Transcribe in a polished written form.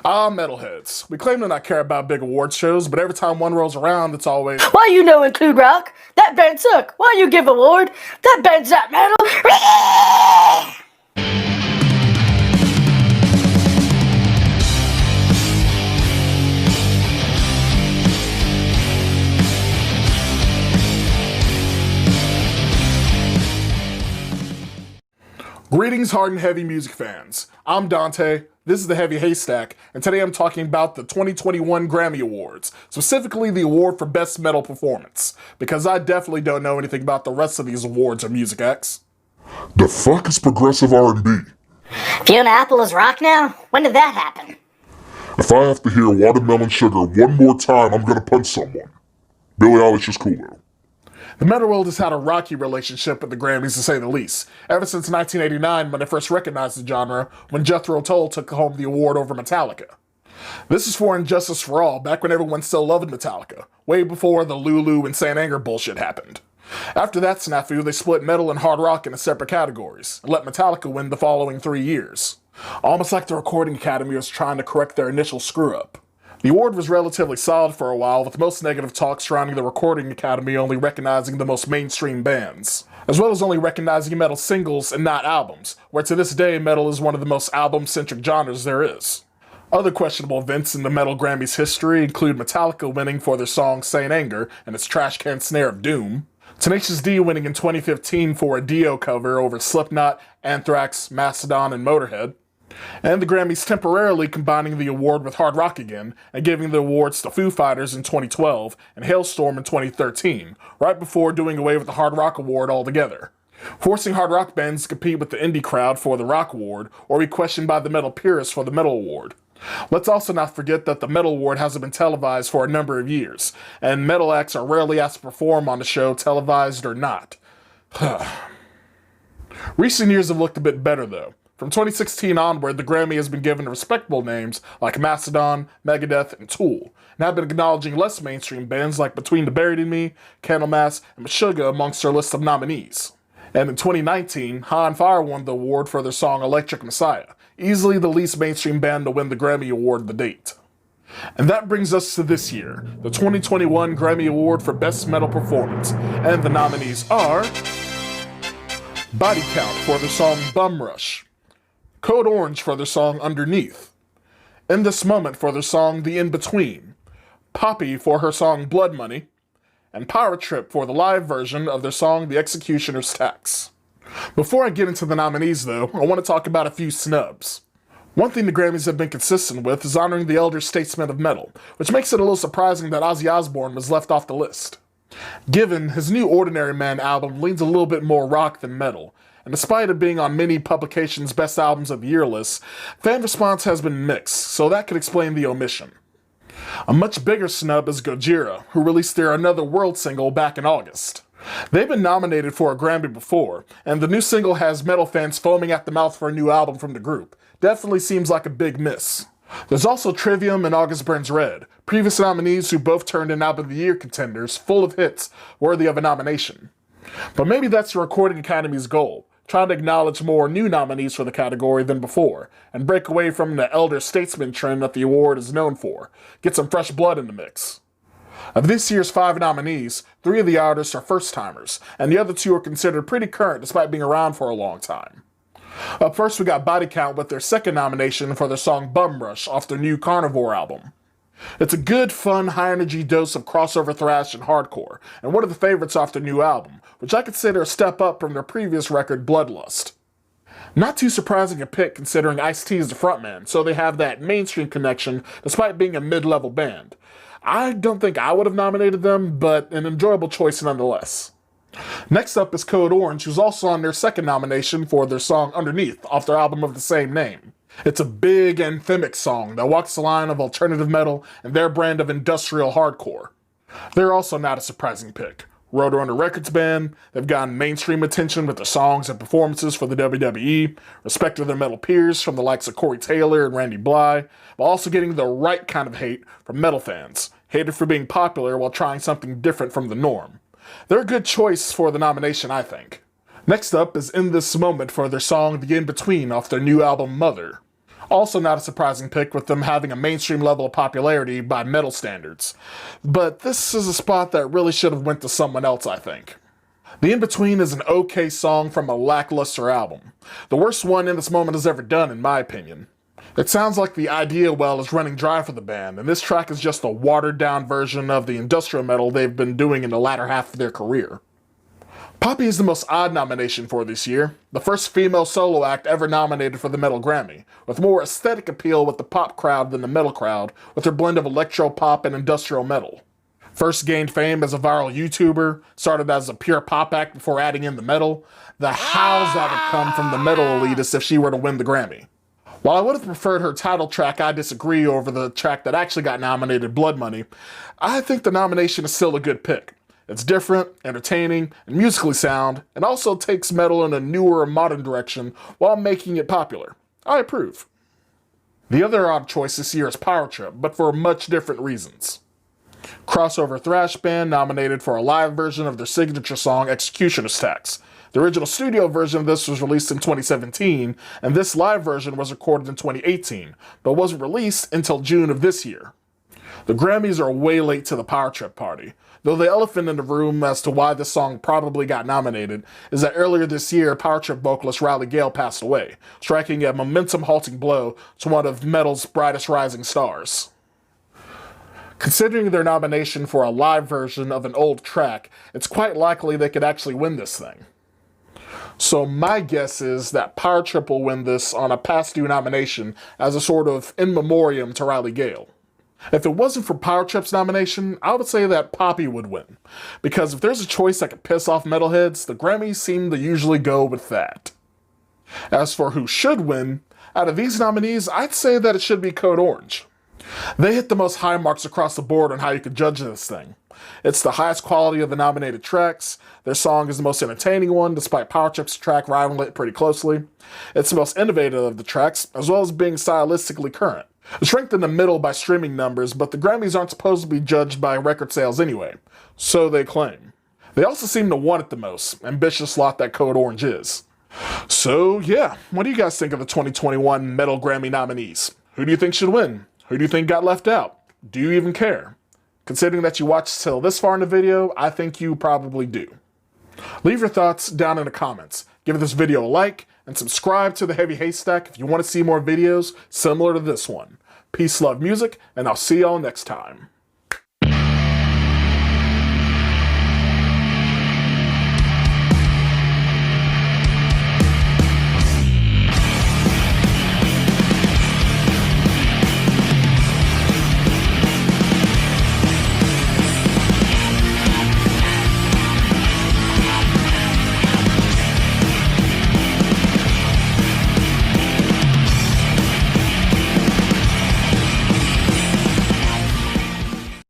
Ah, metalheads. We claim to not care about big award shows, but every time one rolls around, it's always, Why you no include rock? That band suck. Why you give award? That band's not metal. Greetings, hard and heavy music fans. I'm Dante, this is the Heavy Haystack, and today I'm talking about the 2021 Grammy Awards, specifically the award for Best Metal Performance, because I definitely don't know anything about the rest of these awards or music acts. The fuck is progressive R&B? Fiona Apple is rock now? When did that happen? If I have to hear Watermelon Sugar one more time, I'm gonna punch someone. Billie Eilish is cool though. The metal world has had a rocky relationship with the Grammys, to say the least, ever since 1989 when they first recognized the genre, when Jethro Tull took home the award over Metallica. This is for Injustice for All, back when everyone still loved Metallica, way before the Lulu and Saint Anger bullshit happened. After that snafu, they split metal and hard rock into separate categories, and let Metallica win the following 3 years. Almost like the Recording Academy was trying to correct their initial screw-up. The award was relatively solid for a while, with most negative talk surrounding the Recording Academy only recognizing the most mainstream bands, as well as only recognizing metal singles and not albums, where to this day metal is one of the most album-centric genres there is. Other questionable events in the Metal Grammys history include Metallica winning for their song Saint Anger and its trash can snare of doom, Tenacious D winning in 2015 for a Dio cover over Slipknot, Anthrax, Mastodon, and Motorhead, and the Grammys temporarily combining the award with hard rock again and giving the awards to Foo Fighters in 2012 and Hailstorm in 2013, right before doing away with the hard rock award altogether, forcing hard rock bands to compete with the indie crowd for the rock award or be questioned by the metal purists for the metal award. Let's also not forget that the metal award hasn't been televised for a number of years, and metal acts are rarely asked to perform on the show, televised or not. Recent years have looked a bit better though. From 2016 onward, the Grammy has been given respectable names like Mastodon, Megadeth, and Tool, and have been acknowledging less mainstream bands like Between the Buried and Me, Candlemass, and Meshuggah amongst their list of nominees. And in 2019, High on Fire won the award for their song Electric Messiah, easily the least mainstream band to win the Grammy Award to date. And that brings us to this year, the 2021 Grammy Award for Best Metal Performance, and the nominees are Body Count for their song Bum Rush, Code Orange for their song Underneath, In This Moment for their song The In-Between, Poppy for her song Blood Money, and Pirate Trip for the live version of their song The Executioner's Tax. Before I get into the nominees though, I want to talk about a few snubs. One thing the Grammys have been consistent with is honoring the elder statesmen of metal, which makes it a little surprising that Ozzy Osbourne was left off the list. Given his new Ordinary Man album leans a little bit more rock than metal, and despite it being on many publications' Best Albums of the Year lists, fan response has been mixed, so that could explain the omission. A much bigger snub is Gojira, who released their Another World single back in August. They've been nominated for a Grammy before, and the new single has metal fans foaming at the mouth for a new album from the group. Definitely seems like a big miss. There's also Trivium and August Burns Red, previous nominees who both turned in Album of the Year contenders, full of hits, worthy of a nomination. But maybe that's the Recording Academy's goal, trying to acknowledge more new nominees for the category than before, and break away from the elder statesman trend that the award is known for, get some fresh blood in the mix. Of this year's 5 nominees, 3 of the artists are first-timers, and the other 2 are considered pretty current despite being around for a long time. Up first we got Body Count with their second nomination for their song Bum Rush off their new Carnivore album. It's a good, fun, high-energy dose of crossover thrash and hardcore, and one of the favorites off their new album, which I consider a step up from their previous record, Bloodlust. Not too surprising a pick considering Ice-T is the frontman, so they have that mainstream connection despite being a mid-level band. I don't think I would have nominated them, but an enjoyable choice nonetheless. Next up is Code Orange, who's also on their second nomination for their song Underneath off their album of the same name. It's a big anthemic song that walks the line of alternative metal and their brand of industrial hardcore. They're also not a surprising pick. Roadrunner Records band, they've gotten mainstream attention with their songs and performances for the WWE, respect to their metal peers from the likes of Corey Taylor and Randy Bly, while also getting the right kind of hate from metal fans, hated for being popular while trying something different from the norm. They're a good choice for the nomination, I think. Next up is In This Moment for their song The In-Between off their new album Mother. Also not a surprising pick with them having a mainstream level of popularity by metal standards. But this is a spot that really should have went to someone else, I think. The In-Between is an okay song from a lackluster album. The worst one In This Moment has ever done, in my opinion. It sounds like the idea well is running dry for the band, and this track is just a watered-down version of the industrial metal they've been doing in the latter half of their career. Poppy is the most odd nomination for this year, the first female solo act ever nominated for the Metal Grammy, with more aesthetic appeal with the pop crowd than the metal crowd, with her blend of electro-pop and industrial metal. First gained fame as a viral YouTuber, started as a pure pop act before adding in the metal, the hows that would come from the metal elitists if she were to win the Grammy. While I would have preferred her title track I Disagree over the track that actually got nominated, Blood Money, I think the nomination is still a good pick. It's different, entertaining, and musically sound, and also takes metal in a newer, modern direction while making it popular. I approve. The other odd choice this year is Power Trip, but for much different reasons. Crossover thrash band nominated for a live version of their signature song Executioner's Tax. The original studio version of this was released in 2017, and this live version was recorded in 2018, but wasn't released until June of this year. The Grammys are way late to the Power Trip party, though the elephant in the room as to why this song probably got nominated is that earlier this year, Power Trip vocalist Riley Gale passed away, striking a momentum-halting blow to one of metal's brightest rising stars. Considering their nomination for a live version of an old track, it's quite likely they could actually win this thing. So my guess is that Power Trip will win this on a past due nomination as a sort of in memoriam to Riley Gale. If it wasn't for Power Trip's nomination, I would say that Poppy would win. Because if there's a choice that could piss off metalheads, the Grammys seem to usually go with that. As for who should win, out of these nominees, I'd say that it should be Code Orange. They hit the most high marks across the board on how you could judge this thing. It's the highest quality of the nominated tracks, their song is the most entertaining one, despite Power Trip's track rivaling it pretty closely. It's the most innovative of the tracks, as well as being stylistically current. It's ranked in the middle by streaming numbers, but the Grammys aren't supposed to be judged by record sales anyway, so they claim. They also seem to want it the most, ambitious lot that Code Orange is. So yeah, what do you guys think of the 2021 Metal Grammy nominees? Who do you think should win? Who do you think got left out? Do you even care? Considering that you watched till this far in the video, I think you probably do. Leave your thoughts down in the comments. Give this video a like, and subscribe to the Heavy Haystack if you want to see more videos similar to this one. Peace, love, music, and I'll see y'all next time.